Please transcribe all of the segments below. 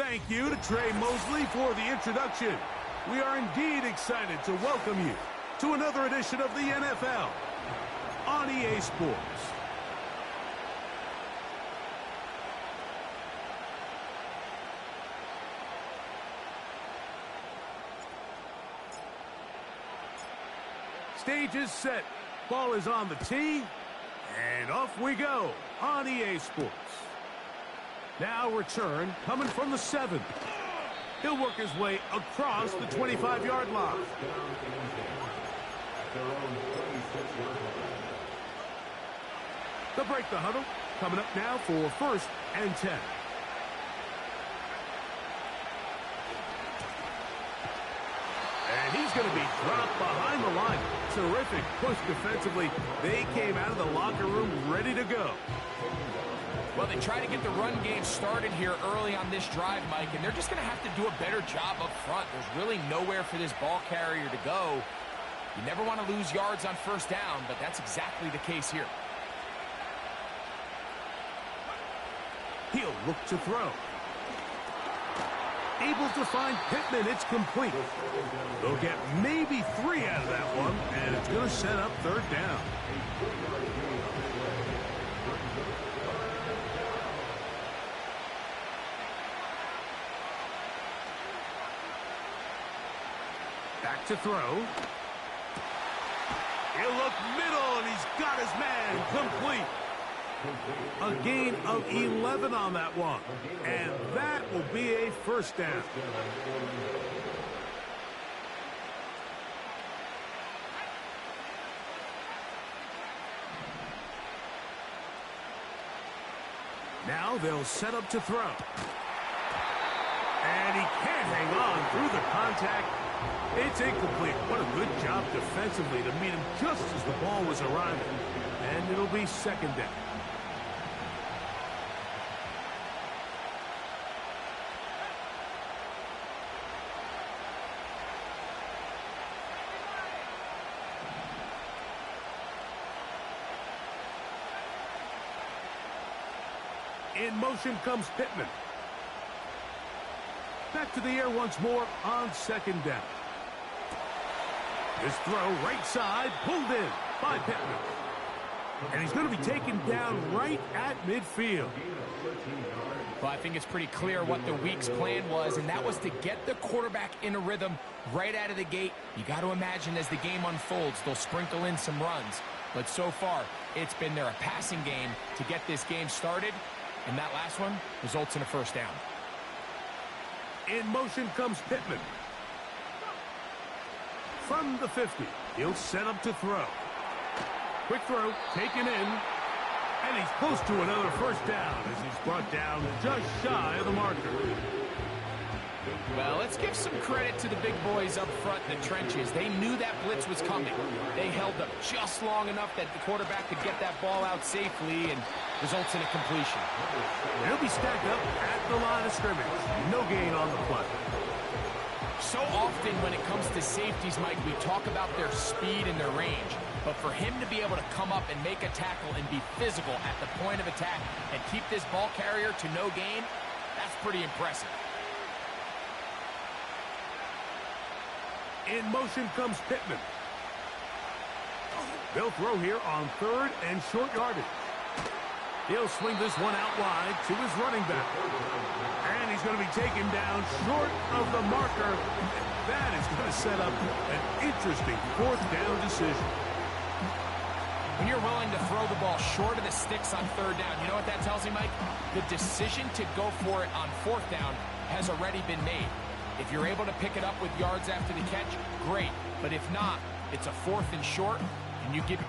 Thank you to Trey Mosley for the introduction. We are indeed excited to welcome you to another edition of the NFL on EA Sports. Stage is set. Ball is on the tee. And off we go on EA Sports. Now return coming from the 7. He'll work his way across the 25-yard line. They'll break the huddle. Coming up now for 1st and 10. And he's going to be dropped behind the line. Terrific push defensively. They came out of the locker room ready to go. Well, they try to get the run game started here early on this drive, Mike, and they're just going to have to do a better job up front. There's really nowhere for this ball carrier to go. You never want to lose yards on 1st down, but that's exactly the case here. He'll look to throw. Able to find Pittman. It's complete. They'll get maybe 3 out of that one, and it's going to set up 3rd down. Back to throw. He'll look middle, and he's got his man complete. A gain of 11 on that one. And that will be a 1st down. Now they'll set up to throw. And he can't hang on through the contact. It's incomplete. What a good job defensively to meet him just as the ball was arriving. And it'll be 2nd down. In motion comes Pittman. Back to the air once more on 2nd down. This throw right side, pulled in by Pittman. And he's going to be taken down right at midfield. Well, I think it's pretty clear what the week's plan was, and that was to get the quarterback in a rhythm right out of the gate. You got to imagine as the game unfolds, they'll sprinkle in some runs. But so far, it's been a passing game to get this game started, and that last one results in a 1st down. In motion comes Pittman. From the 50, he'll set up to throw. Quick throw, taken in, and he's close to another 1st down as he's brought down just shy of the marker. Well, let's give some credit to the big boys up front in the trenches. They knew that blitz was coming. They held up just long enough that the quarterback could get that ball out safely and results in a completion. He'll be stacked up at the line of scrimmage. No gain on the play. So often when it comes to safeties, Mike, we talk about their speed and their range. But for him to be able to come up and make a tackle and be physical at the point of attack and keep this ball carrier to no gain, that's pretty impressive. In motion comes Pittman. They'll throw here on 3rd and short yardage. He'll swing this one out wide to his running back. And he's going to be taken down short of the marker. That is going to set up an interesting 4th down decision. When you're willing to throw the ball short of the sticks on 3rd down, you know what that tells me, Mike? The decision to go for it on 4th down has already been made. If you're able to pick it up with yards after the catch, great. But if not, it's a 4th and short, and you give...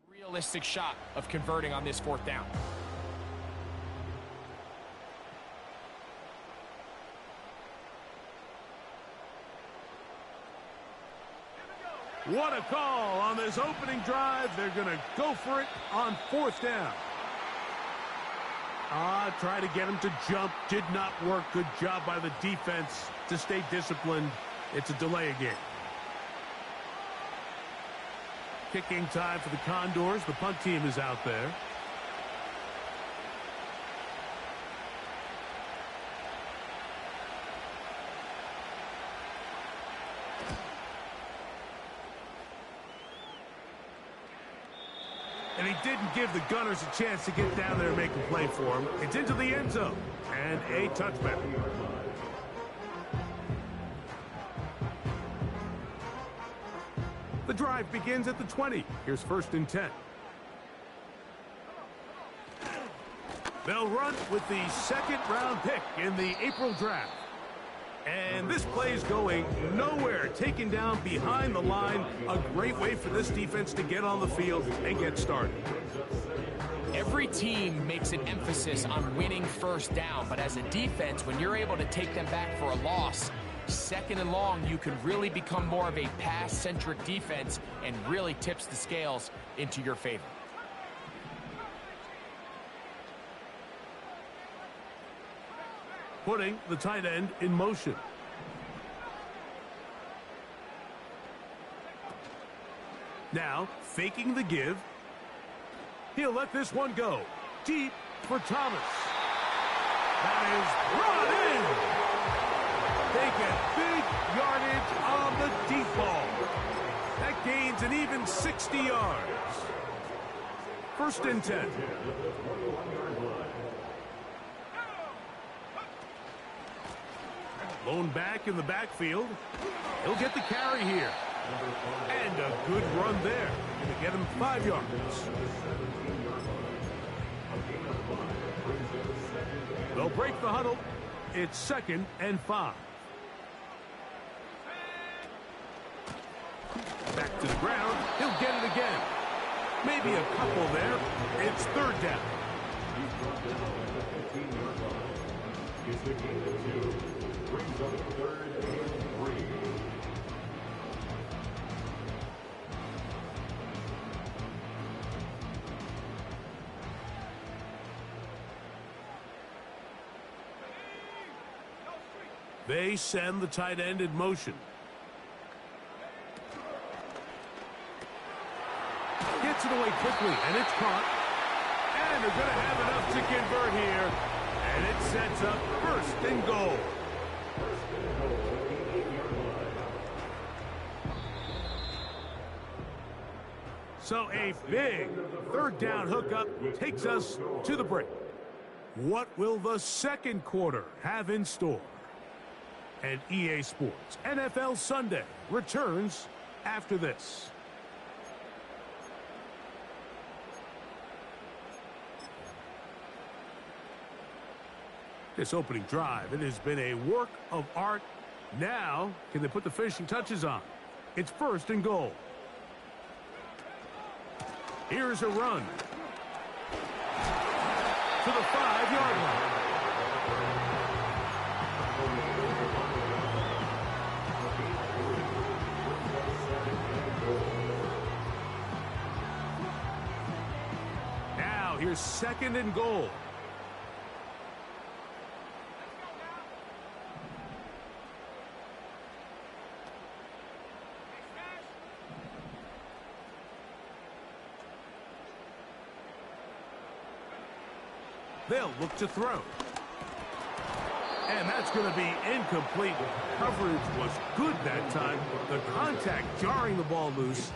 realistic shot of converting on this 4th down. What a call on this opening drive. They're going to go for it on 4th down. Try to get him to jump. Did not work. Good job by the defense to stay disciplined. It's a delay again. Kicking time for the Condors. The punt team is out there. And he didn't give the Gunners a chance to get down there and make a play for him. It's into the end zone. And a touchback. The drive begins at the 20. Here's 1st and 10. They'll run with the 2nd-round pick in the April draft. And this play's going nowhere. Taken down behind the line. A great way for this defense to get on the field and get started. Every team makes an emphasis on winning first down, but as a defense, when you're able to take them back for a loss, 2nd and long, you can really become more of a pass-centric defense and really tips the scales into your favor. Putting the tight end in motion. Now, faking the give. He'll let this one go. Deep for Thomas. That is brought in. They get big yardage on the deep ball. That gains an even 60 yards. 1st and 10. Lone back in the backfield. He'll get the carry here. And a good run there. Going to get him 5 yards. They'll break the huddle. It's 2nd and 5. Back to the ground. He'll get it again. Maybe a couple there. It's 3rd down. They send the tight end in motion. Gets it away quickly, and it's caught. And they're going to have enough to convert here. And it sets up 1st and goal. So a big 3rd down hookup takes us to the break. What will the 2nd quarter have in store? And EA Sports NFL Sunday returns after this. This opening drive, it has been a work of art. Now, can they put the finishing touches on? It's 1st and goal. Here's a run. To the 5-yard line. Now, here's 2nd and goal. They'll look to throw. And that's going to be incomplete. Coverage was good that time. The contact jarring the ball loose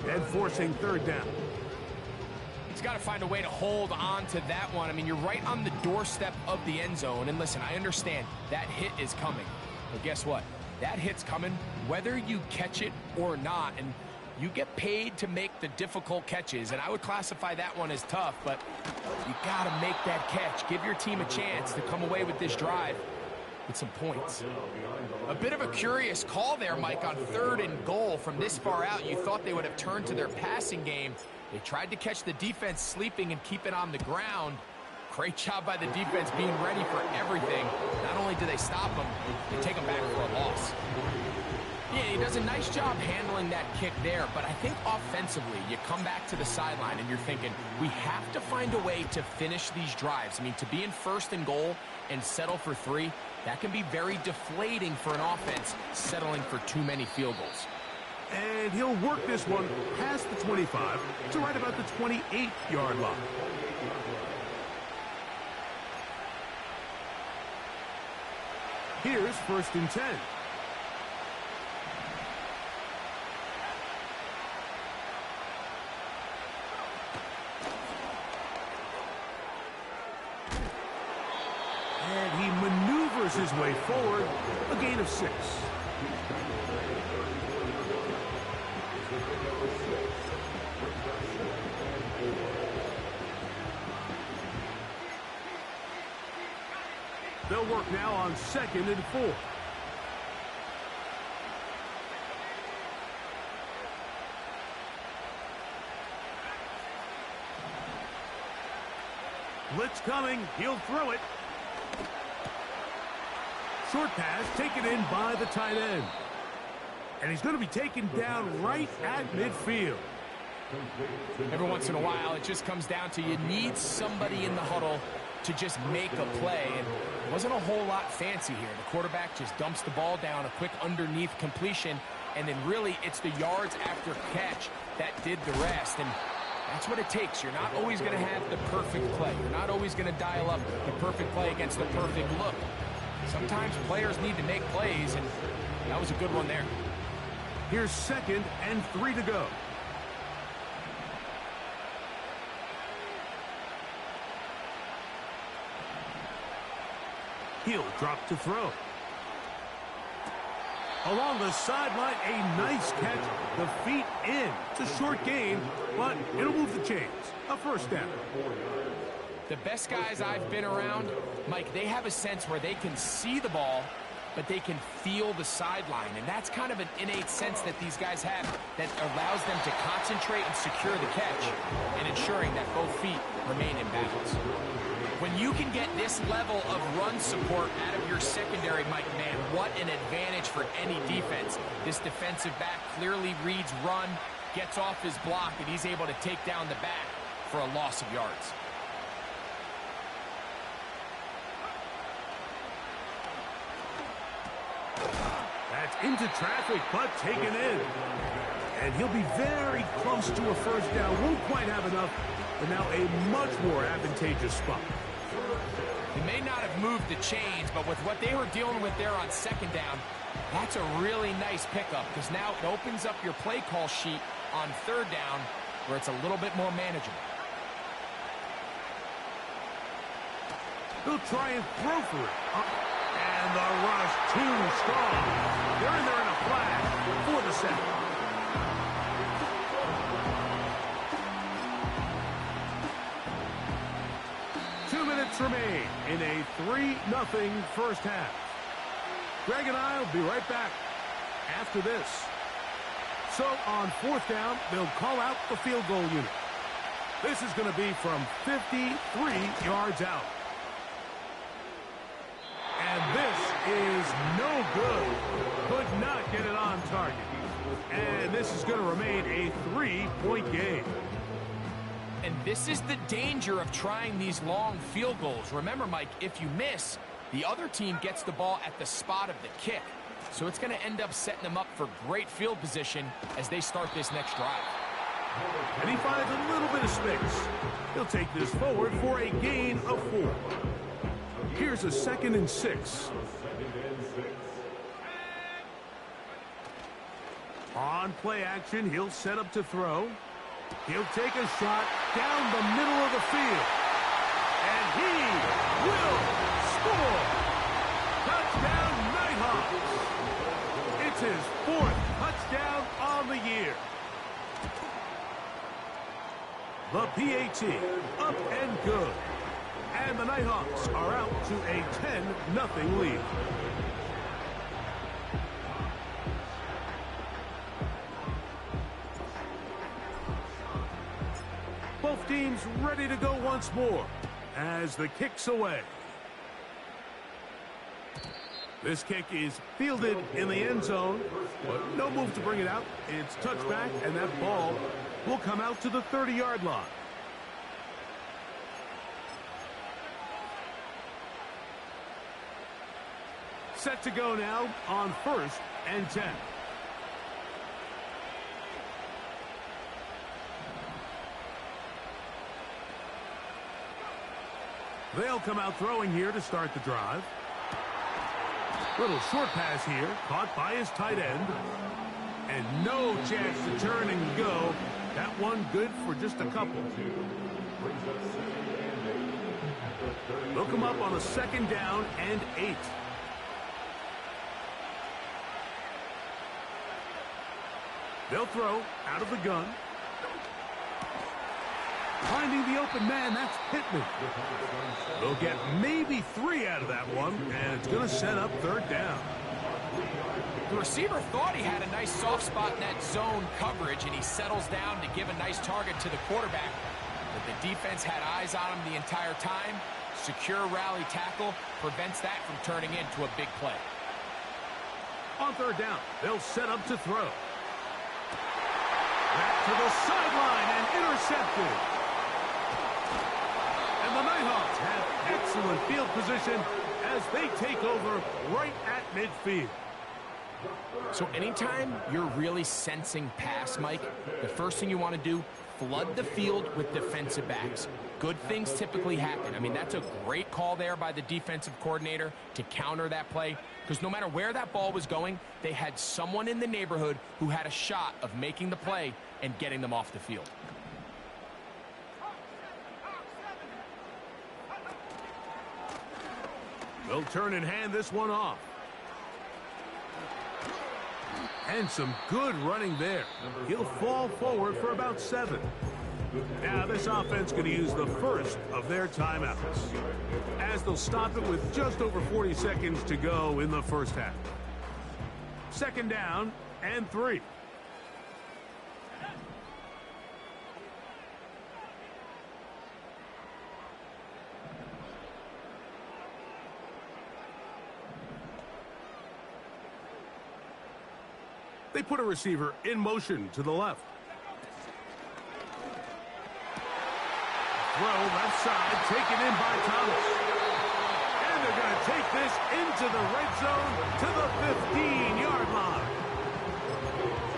and forcing 3rd down. He's got to find a way to hold on to that one. I mean, you're right on the doorstep of the end zone. And listen, I understand that hit is coming. But guess what? That hit's coming whether you catch it or not. And you get paid to make the difficult catches, and I would classify that one as tough, but you got to make that catch. Give your team a chance to come away with this drive with some points. A bit of a curious call there, Mike, on 3rd and goal from this far out. You thought they would have turned to their passing game. They tried to catch the defense sleeping and keep it on the ground. Great job by the defense being ready for everything. Not only do they stop them, they take them back for a loss. Yeah, he does a nice job handling that kick there, but I think offensively, you come back to the sideline and you're thinking, we have to find a way to finish these drives. I mean, to be in first and goal and settle for 3, that can be very deflating for an offense settling for too many field goals. And he'll work this one past the 25 to right about the 28-yard line. Here's 1st and 10. And he maneuvers his way forward, a gain of 6. They'll work now on 2nd and 4. Blitz coming. He'll throw it. Short pass taken in by the tight end. And he's going to be taken down right at midfield. Every once in a while, it just comes down to you need somebody in the huddle to just make a play. And it wasn't a whole lot fancy here. The quarterback just dumps the ball down, a quick underneath completion, and then really it's the yards after catch that did the rest. And that's what it takes. You're not always going to have the perfect play. You're not always going to dial up the perfect play against the perfect look. Sometimes players need to make plays, and that was a good one there. Here's 2nd and 3 to go. He'll drop to throw. Along the sideline, a nice catch. The feet in. It's a short gain, but it'll move the chains. A 1st down. The best guys I've been around, Mike, they have a sense where they can see the ball, but they can feel the sideline. And that's kind of an innate sense that these guys have that allows them to concentrate and secure the catch and ensuring that both feet remain in balance. When you can get this level of run support out of your secondary, Mike, man, what an advantage for any defense. This defensive back clearly reads run, gets off his block, and he's able to take down the back for a loss of yards. That's into traffic, but taken in. And he'll be very close to a 1st down. Won't quite have enough, but now a much more advantageous spot. He may not have moved the chains, but with what they were dealing with there on 2nd down, that's a really nice pickup because now it opens up your play call sheet on 3rd down where it's a little bit more manageable. He'll try and throw for it. And the rush too strong. They're in there in a flash for the sack. Remain in a 3-0 1st half. Greg and I will be right back after this. So on 4th down, they'll call out the field goal unit. This is going to be from 53 yards out. And this is no good. Could not get it on target. And this is going to remain a 3-point game. And this is the danger of trying these long field goals. Remember, Mike, if you miss, the other team gets the ball at the spot of the kick. So it's going to end up setting them up for great field position as they start this next drive. And he finds a little bit of space. He'll take this forward for a gain of 4. Here's a 2nd and 6. On play action, he'll set up to throw. He'll take a shot down the middle of the field. And he will score. Touchdown, Nighthawks. It's his 4th touchdown on the year. The PAT up and good. And the Nighthawks are out to a 10-0 lead. Both teams ready to go once more as the kick's away. This kick is fielded in the end zone, but no move to bring it out. It's touchback, and that ball will come out to the 30-yard line. Set to go now on 1st and 10. They'll come out throwing here to start the drive. Little short pass here, caught by his tight end. And no chance to turn and go. That one good for just a couple. They'll come up on a 2nd down and 8. They'll throw out of the gun. Finding the open man, that's Pittman. They'll get maybe 3 out of that one, and it's going to set up 3rd down. The receiver thought he had a nice soft spot in that zone coverage, and he settles down to give a nice target to the quarterback. But the defense had eyes on him the entire time. Secure rally tackle prevents that from turning into a big play. On 3rd down, they'll set up to throw. Back to the sideline and intercepted. And the Nighthawks have excellent field position as they take over right at midfield. So anytime you're really sensing pass, Mike, the first thing you want to do, flood the field with defensive backs. Good things typically happen. I mean, that's a great call there by the defensive coordinator to counter that play, because no matter where that ball was going, they had someone in the neighborhood who had a shot of making the play and getting them off the field. They'll turn and hand this one off. And some good running there. He'll fall forward for about 7. Now this offense going to use the first of their timeouts, as they'll stop it with just over 40 seconds to go in the first half. 2nd down and 3. They put a receiver in motion to the left. Throw left side, taken in by Thomas. And they're going to take this into the red zone to the 15-yard line.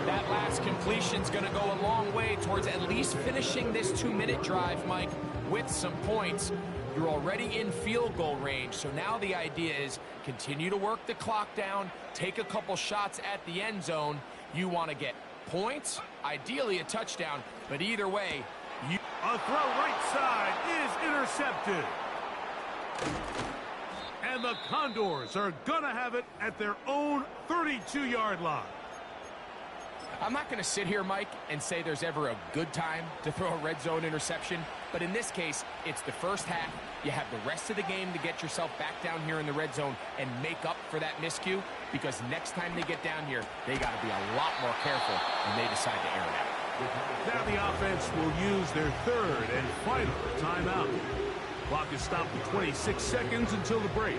That last completion's going to go a long way towards at least finishing this 2-minute drive, Mike, with some points. You're already in field goal range, so now the idea is continue to work the clock down, take a couple shots at the end zone. You want to get points, ideally a touchdown, but either way, a throw right side is intercepted. And the Condors are going to have it at their own 32-yard line. I'm not going to sit here, Mike, and say there's ever a good time to throw a red zone interception, but in this case, it's the first half. You have the rest of the game to get yourself back down here in the red zone and make up for that miscue, because next time they get down here, they got to be a lot more careful when they decide to air it out. Now the offense will use their 3rd and final timeout. Clock is stopped at 26 seconds until the break.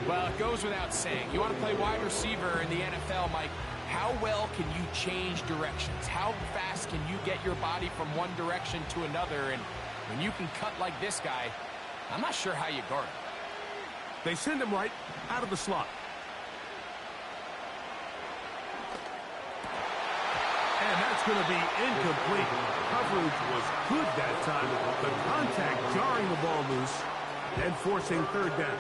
Well, it goes without saying. You want to play wide receiver in the NFL, Mike. How well can you change directions? How fast can you get your body from one direction to another? And when you can cut like this guy, I'm not sure how you guard him. They send him right out of the slot. And that's going to be incomplete. Coverage was good that time. The contact jarring the ball loose and forcing 3rd down.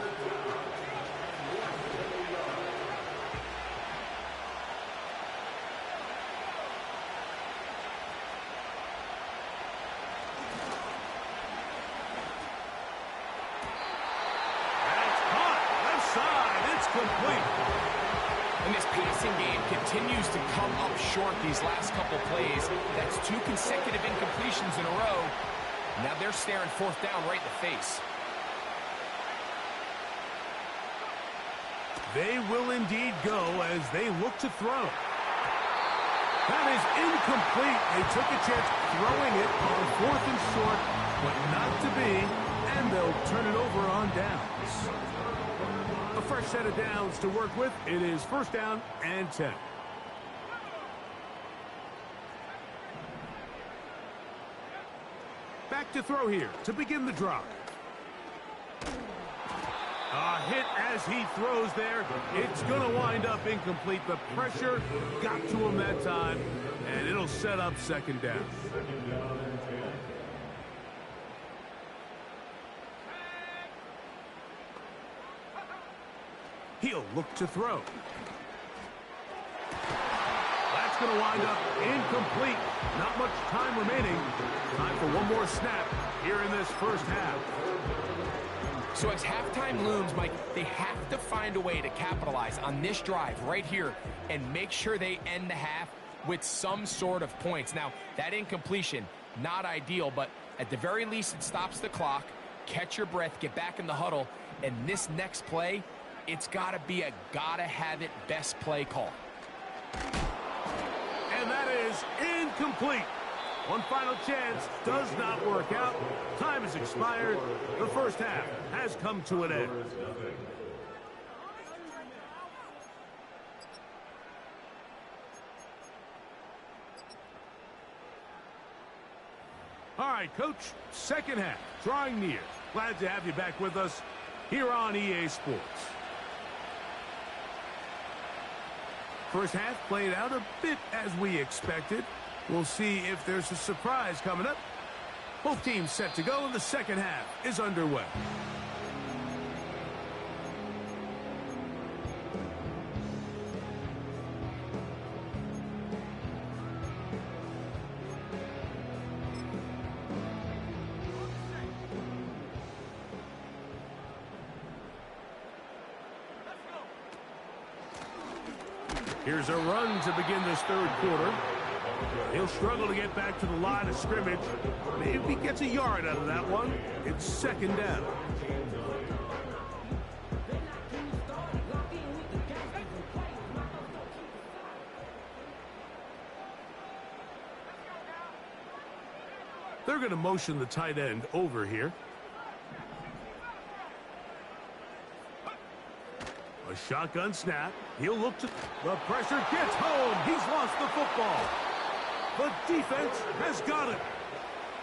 That's caught. Left side. It's complete. And this passing game continues to come up short these last couple plays. That's 2 consecutive incompletions in a row. Now they're staring 4th down right in the face. They will indeed go as they look to throw. That is incomplete. They took a chance throwing it on 4th and short, but not to be, and they'll turn it over on downs. A fresh set of downs to work with. It is first down and 10. Back to throw here to begin the drive. A hit as he throws there. It's going to wind up incomplete. The pressure got to him that time, and it'll set up second down. He'll look to throw. That's going to wind up incomplete. Not much time remaining. Time for one more snap here in this first half. So as halftime looms, Mike, they have to find a way to capitalize on this drive right here and make sure they end the half with some sort of points. Now, that incompletion, not ideal, but at the very least it stops the clock. Catch your breath, get back in the huddle, and this next play, it's got to be a gotta-have-it best play call. And that is incomplete. One final chance does not work out. Time has expired. The first half has come to an end. All right, Coach, second half, drawing near. Glad to have you back with us here on EA Sports. First half played out a bit as we expected. We'll see if there's a surprise coming up. Both teams set to go, and the second half is underway. Here's a run to begin this third quarter. He'll struggle to get back to the line of scrimmage. Maybe he gets a yard out of that one. It's second down. They're going to motion the tight end over here. A shotgun snap. He'll look to... The pressure gets home. He's lost the football. The defense has got it.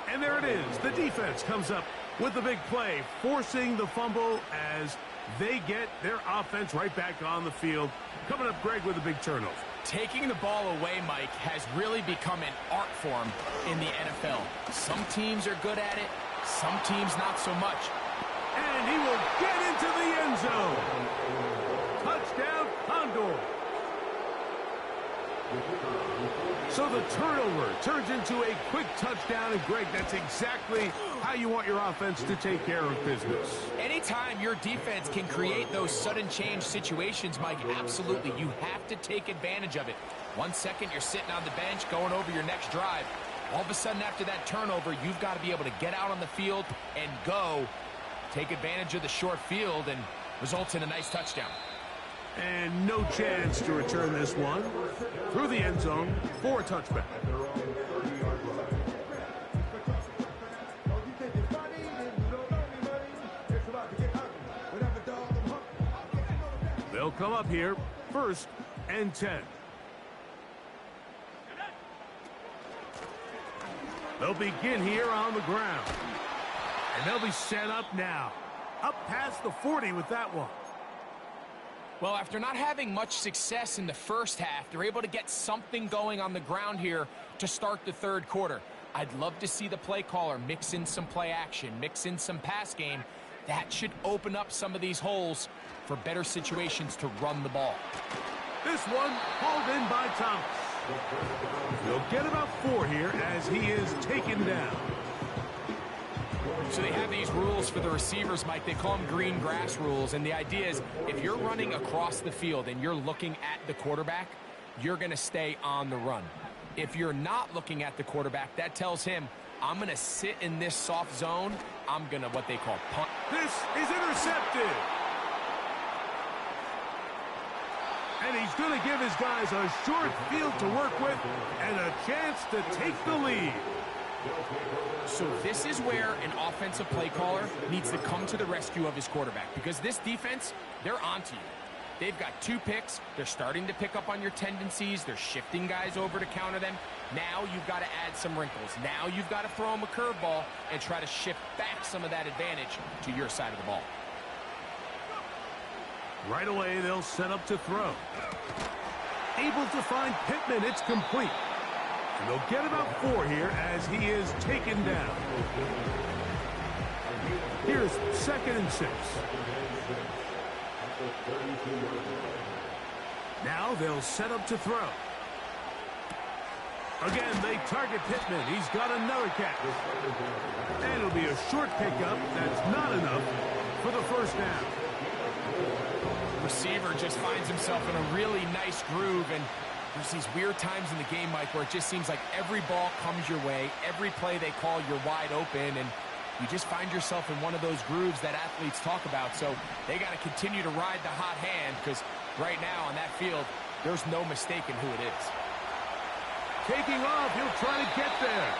And there it is. The defense comes up with the big play, forcing the fumble as they get their offense right back on the field. Coming up, Greg, with a big turnover. Taking the ball away, Mike, has really become an art form in the NFL. Some teams are good at it, some teams not so much. And he will get into the end zone. Touchdown, Condor. So the turnover turns into a quick touchdown, and Greg, that's exactly how you want your offense to take care of business. Anytime your defense can create those sudden change situations, Mike, absolutely, you have to take advantage of it. 1 second, you're sitting on the bench going over your next drive. All of a sudden, after that turnover, you've got to be able to get out on the field and go. Take advantage of the short field and results in a nice touchdown. And no chance to return this one through the end zone for a touchback. They'll come up here, 1st and 10. They'll begin here on the ground. And they'll be set up now. Up past the 40 with that one. Well, after not having much success in the first half, they're able to get something going on the ground here to start the third quarter. I'd love to see the play caller mix in some play action, mix in some pass game. That should open up some of these holes for better situations to run the ball. This one hauled in by Thomas. He'll get about 4 here as he is taken down. So they have these rules for the receivers, Mike. They call them green grass rules. And the idea is if you're running across the field and you're looking at the quarterback, you're going to stay on the run. If you're not looking at the quarterback, that tells him, I'm going to sit in this soft zone. I'm going to what they call punt. This is intercepted. And he's going to give his guys a short field to work with and a chance to take the lead. So So this is where an offensive play caller needs to come to the rescue of his quarterback, because this defense, they're onto you. They've got 2 picks. They're starting to pick up on your tendencies. They're shifting guys over to counter them. Now you've got to add some wrinkles. Now you've got to throw them a curveball and try to shift back some of that advantage to your side of the ball. Right away, they'll set up to throw. Able to find Pittman. It's complete. And they'll get about 4 here as he is taken down. Here's 2nd and 6. Now they'll set up to throw. Again, they target Pittman. He's got another catch. And it'll be a short pickup. That's not enough for the first down. Receiver just finds himself in a really nice groove, and there's these weird times in the game, Mike, where it just seems like every ball comes your way. Every play they call, you're wide open, and you just find yourself in one of those grooves that athletes talk about. So they got to continue to ride the hot hand, because right now on that field, there's no mistaking who it is. Taking off, he'll try to get there.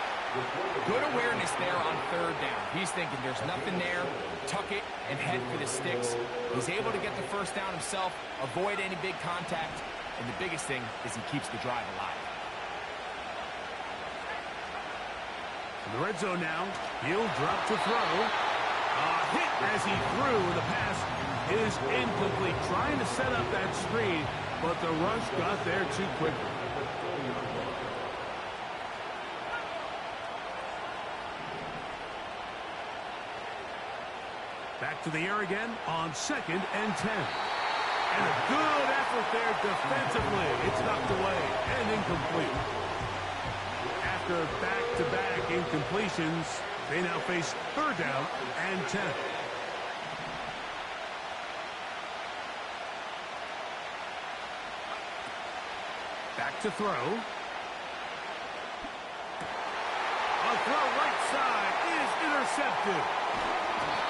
Good awareness there on 3rd down. He's thinking there's nothing there, tuck it, and head for the sticks. He's able to get the first down himself, avoid any big contact, and the biggest thing is he keeps the drive alive. In the red zone now, he'll drop to throw. A hit as he threw, and the pass is incomplete. Trying to set up that screen, but the rush got there too quickly. Back to the air again on 2nd and 10. And a good effort there defensively. It's knocked away and incomplete. After back-to-back incompletions, they now face 3rd down and 10. Back to throw. A throw right side is intercepted.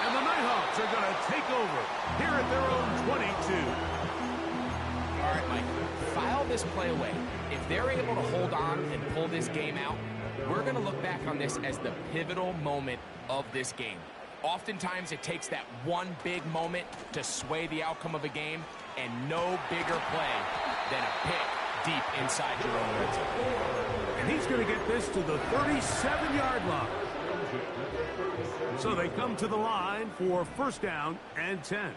And the Nighthawks are going to take over here at their own 22. All right, Mike, file this play away. If they're able to hold on and pull this game out, we're going to look back on this as the pivotal moment of this game. Oftentimes, it takes that one big moment to sway the outcome of a game, and no bigger play than a pick deep inside your own red zone. And he's going to get this to the 37-yard line. So they come to the line for 1st down and 10.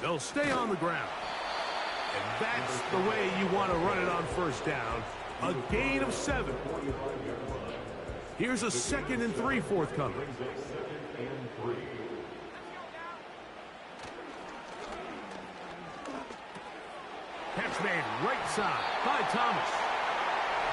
They'll stay on the ground. And that's the way you want to run it on 1st down. A gain of 7. Here's a 2nd and 3 forthcoming. Catch made right side by Thomas.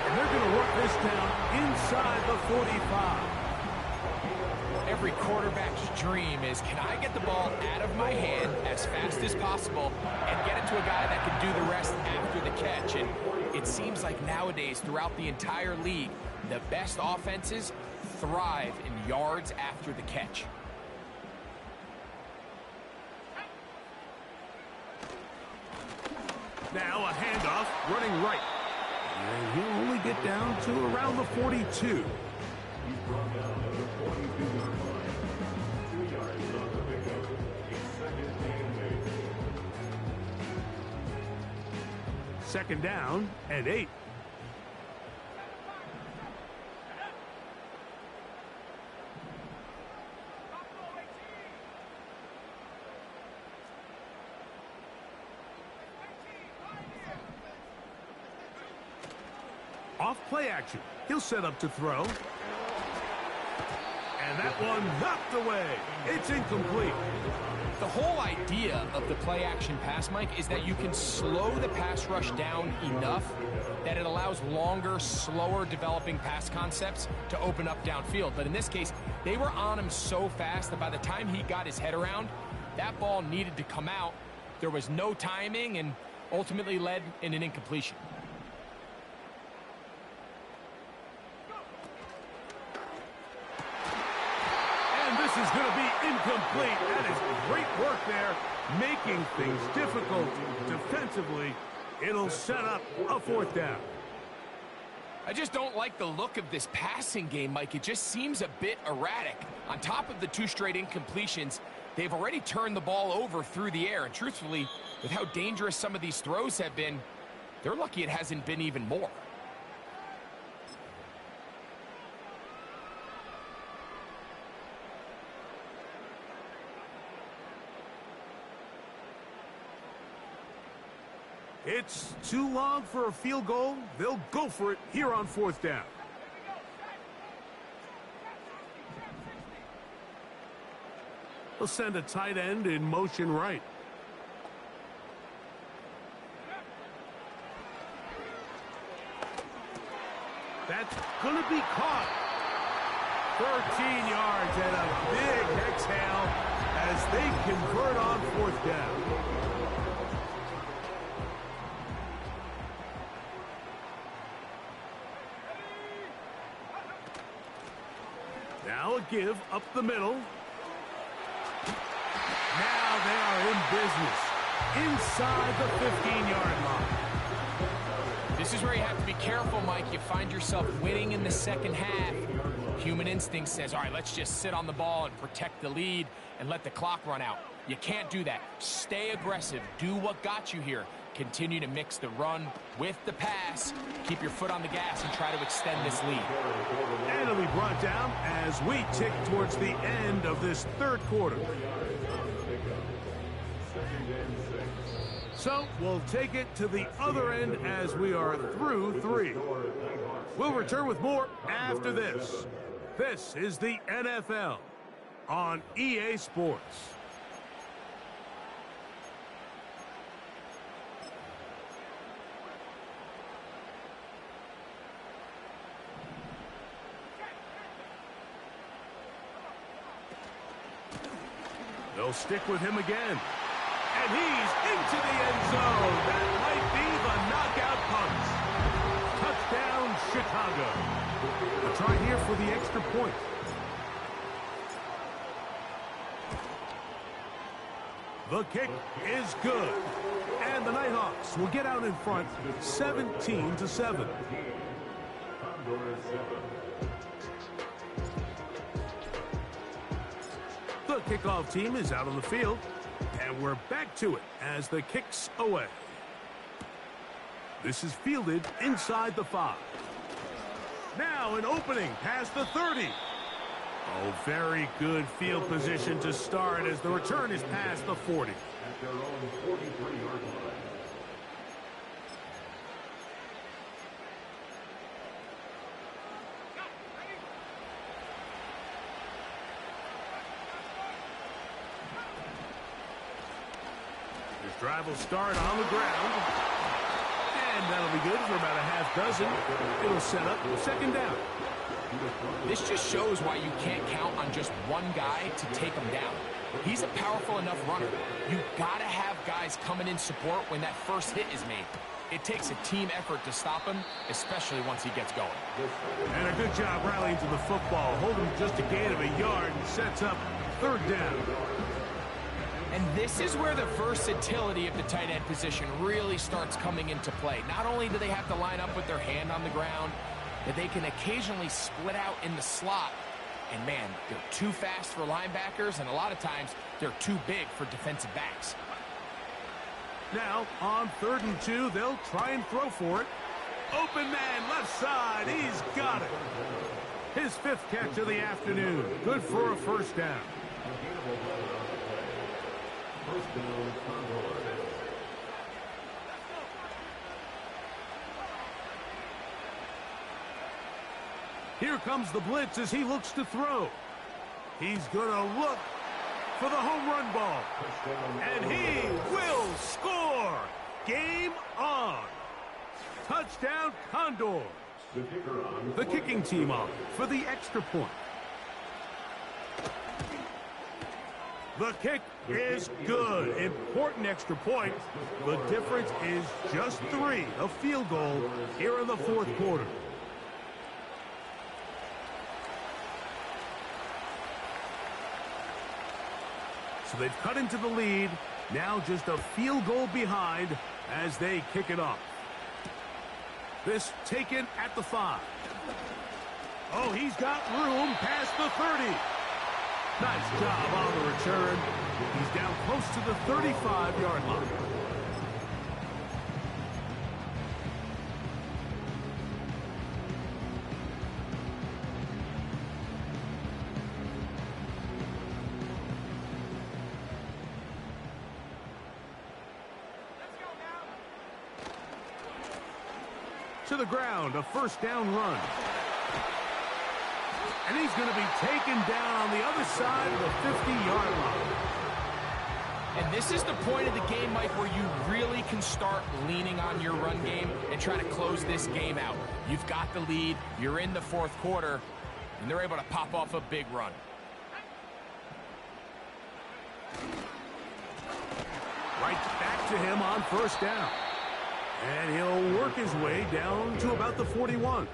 And they're going to work this down inside the 45. Every quarterback's dream is, can I get the ball out of my hand as fast as possible and get it to a guy that can do the rest after the catch? And it seems like nowadays, throughout the entire league, the best offenses thrive in yards after the catch. Now a handoff, running right. And he'll only get down to around the 42. Second down and 8. Off play action. He'll set up to throw. And that one knocked away. It's incomplete. The whole idea of the play action pass, Mike, is that you can slow the pass rush down enough that it allows longer, slower developing pass concepts to open up downfield. But in this case, they were on him so fast that by the time he got his head around, that ball needed to come out. There was no timing and ultimately led in an incompletion. Is going to be incomplete. That is great work there, making things difficult defensively It'll set up a fourth down. I just don't like the look of this passing game, Mike. It just seems a bit erratic. On top of the 2 straight incompletions, they've already turned the ball over through the air. And truthfully, with how dangerous some of these throws have been, they're lucky it hasn't been even more. It's too long for a field goal. They'll go for it here on fourth down. They'll send a tight end in motion right. That's going to be caught. 13 yards and a big exhale as they convert on fourth down. Now a give up the middle. Now they are in business inside the 15-yard line. This is where you have to be careful, Mike. You find yourself winning in the second half. Human instinct says, all right, let's just sit on the ball and protect the lead and let the clock run out. You can't do that. Stay aggressive. Do what got you here. Continue to mix the run with the pass. Keep your foot on the gas and try to extend this lead. And it'll be brought down as we tick towards the end of this third quarter. So we'll take it to the other end as we are through 3. We'll return with more after this. This is the NFL on EA Sports. They'll stick with him again. And he's into the end zone. That might be the knockout punch. Touchdown, Chicago. A try here for the extra point. The kick is good. And the Nighthawks will get out in front 17-7. The kickoff team is out on the field, and we're back to it as the kick's away. This is fielded inside the 5. Now an opening past the 30. Oh, very good field position to start as the return is past the 40. At their own 43-yard line. Drive will start on the ground. And that'll be good for about a half dozen. It'll set up second down. This just shows why you can't count on just one guy to take him down. He's a powerful enough runner. You've got to have guys coming in support when that first hit is made. It takes a team effort to stop him, especially once he gets going. And a good job rallying to the football. Holding just a gain of a yard and sets up third down. And this is where the versatility of the tight end position really starts coming into play. Not only do they have to line up with their hand on the ground, but they can occasionally split out in the slot. And man, they're too fast for linebackers, and a lot of times they're too big for defensive backs. Now, on 3rd and 2, they'll try and throw for it. Open man, left side, he's got it. His 5th catch of the afternoon. Good for a first down. Here comes the blitz as he looks to throw. He's going to look for the home run ball. And he will score. Game on. Touchdown, Condors. The kicking team on for the extra point. The kick is good. Important extra point. The difference is just 3. A field goal here in the 4th quarter. So they've cut into the lead Now just a field goal behind as they kick it off. This taken at the 5. Oh, he's got room past the 30. Nice job on the return. He's down close to the 35-yard line. To the ground, a first down run. And he's going to be taken down on the other side of the 50-yard line. And this is the point of the game, Mike, where you really can start leaning on your run game and try to close this game out. You've got the lead, you're in the fourth quarter, and they're able to pop off a big run. Right back to him on first down. And he'll work his way down to about the 41.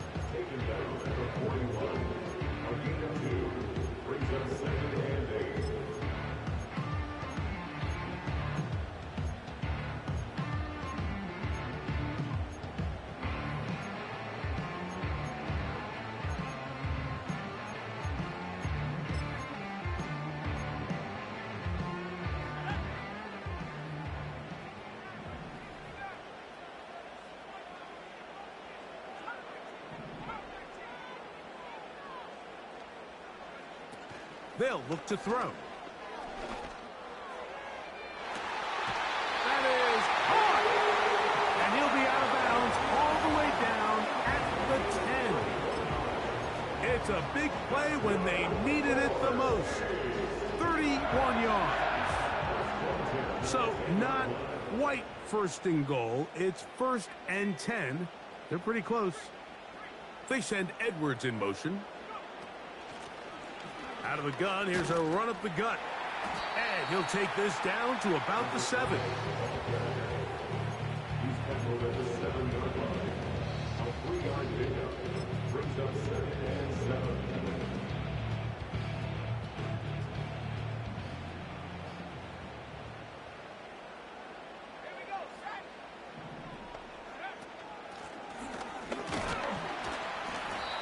They'll look to throw. That is caught. And he'll be out of bounds all the way down at the 10. It's a big play when they needed it the most. 31 yards. So not quite first and goal. It's first and 10. They're pretty close. They send Edwards in motion. Out of the gun, here's a run up the gut. And he'll take this down to about the 7. He's tackled at the 7-yard line. A 3-yard pickup brings up 2nd and 7.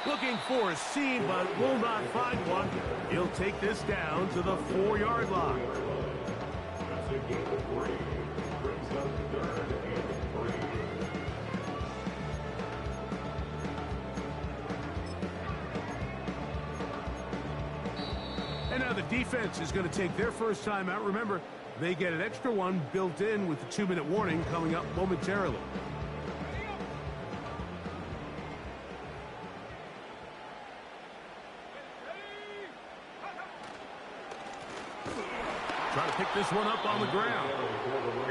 Looking for a seam, but will not find one. He'll take this down to the 4-yard line. That's a gain of 3. Brings up 3rd and 3. And now the defense is going to take their first time out. Remember, they get an extra one built in with the 2-minute warning coming up momentarily. Try to pick this one up on the ground.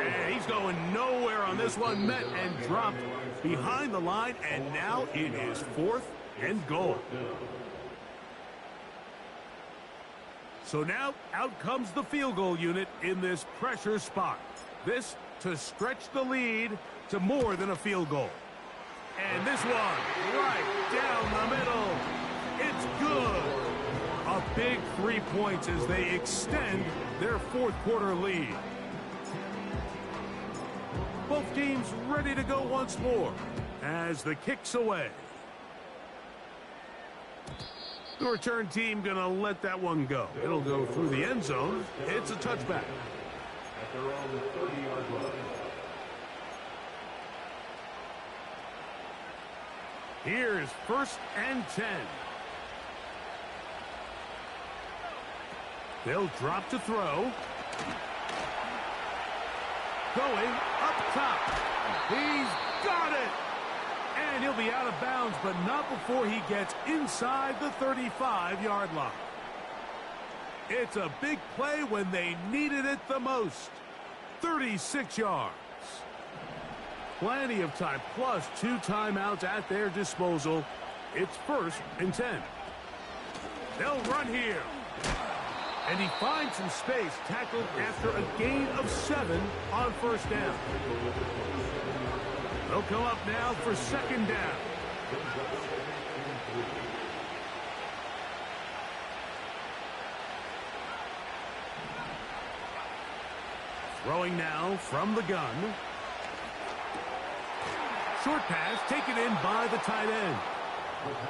And he's going nowhere on this one. Met and dropped behind the line. And now it is 4th and goal. So now out comes the field goal unit in this pressure spot. This to stretch the lead to more than a field goal. And this one right down the middle. It's good. A big 3 points as they extend their fourth quarter lead. Both teams ready to go once more as the kick's away. The return team going to let that one go. It'll go through the end zone. It's a touchback. At their own 30-yard line. Here's 1st and 10. They'll drop to throw. Going up top. He's got it. And he'll be out of bounds, but not before he gets inside the 35-yard line. It's a big play when they needed it the most. 36 yards. Plenty of time, plus 2 timeouts at their disposal. It's 1st and 10. They'll run here. And he finds some space, tackled after a gain of 7 on first down. They'll come up now for 2nd down. Throwing now from the gun. Short pass taken in by the tight end.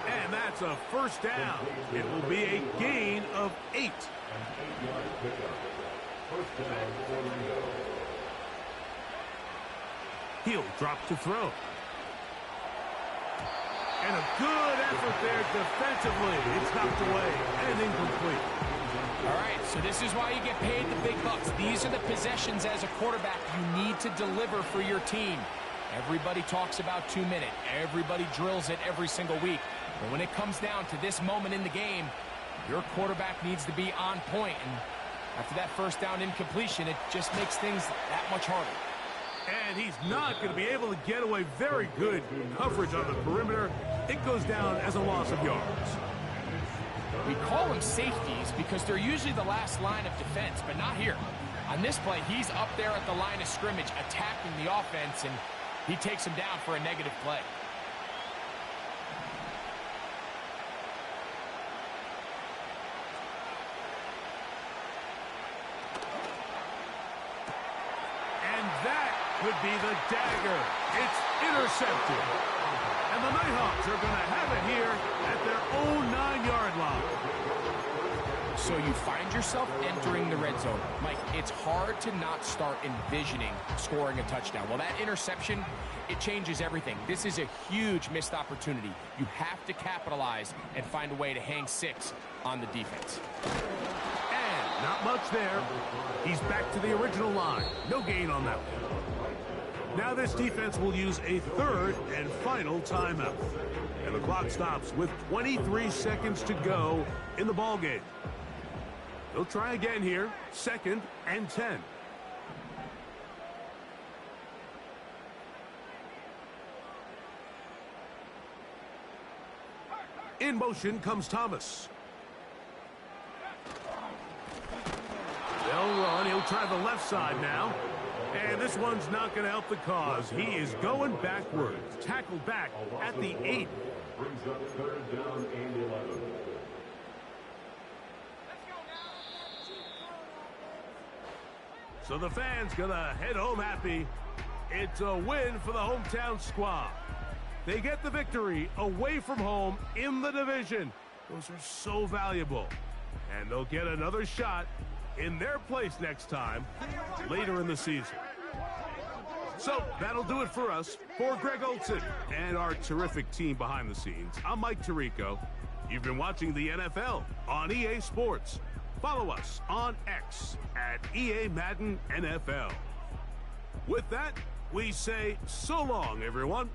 And that's a first down. It will be a gain of 8. He'll drop to throw. And a good effort there defensively. It's knocked away and incomplete. All right, so this is why you get paid the big bucks. These are the possessions as a quarterback you need to deliver for your team. Everybody talks about 2 minutes. Everybody drills it every single week. But when it comes down to this moment in the game, your quarterback needs to be on point. And after that first down incompletion, it just makes things that much harder. And he's not going to be able to get away. Very good coverage on the perimeter. It goes down as a loss of yards. We call them safeties because they're usually the last line of defense, but not here. On this play, he's up there at the line of scrimmage attacking the offense, and he takes him down for a negative play. And that could be the dagger. It's intercepted. And the Nighthawks are going to have it here at their own 9-yard line. So you find yourself entering the red zone. Mike, it's hard to not start envisioning scoring a touchdown. Well, that interception, it changes everything. This is a huge missed opportunity. You have to capitalize and find a way to hang 6 on the defense. And not much there. He's back to the original line. No gain on that one. Now this defense will use a third and final timeout. And the clock stops with 23 seconds to go in the ballgame. They'll try again here. 2nd and 10. In motion comes Thomas. They'll run. He'll try the left side now. And this one's not going to help the cause. He is going backwards. Tackled back at the 8. Brings up 3rd down and 11. So the fans going to head home happy. It's a win for the hometown squad. They get the victory away from home in the division. Those are so valuable. And they'll get another shot in their place next time later in the season. So that'll do it for us. For Greg Olsen and our terrific team behind the scenes, I'm Mike Tirico. You've been watching the NFL on EA Sports. Follow us on X at EA Madden NFL. With that, we say so long, everyone.